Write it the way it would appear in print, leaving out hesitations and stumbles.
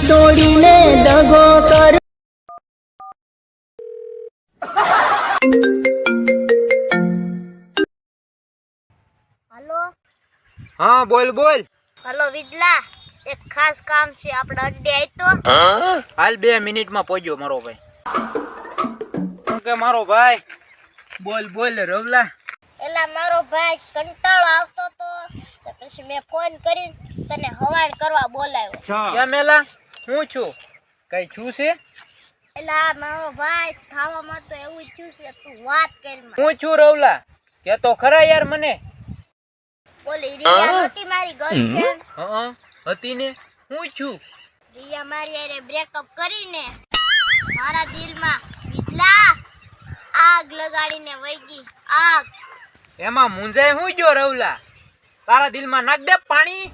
તોડીને દગો કર. હાલો. હા બોલ બોલ. હાલો વિજલા, એક ખાસ કામ છે, આપણે અડ્ડે આયતો. હાલ 2 મિનિટમાં પહોંચ્યો મારો ભાઈ. કે મારો ભાઈ બોલ બોલ રવલા. એલા મારો ભાઈ કંટાળો આવતો તો પછી મેં ફોન કરી તને હવાણ કરવા બોલાવ્યો. કેમ એલા હું છું કઈ છું છે? એલા મારો ભાઈ ખાવામાં તો એવું થયું છે, તું વાત કર. હું છું રવલા, કે તો ખરા યાર મને. બોલી રિયા હતી મારી ગર્લફ્રેન્ડ. હા હતી ને. હું છું રિયા મારી હારે બ્રેકઅપ કરીને મારા દિલમાં વિજલા આગ લગાડીને વહી ગઈ. આગ. એમાં મુંજાય હું જો રવલા, તારા દિલમાં નાખ દે પાણી.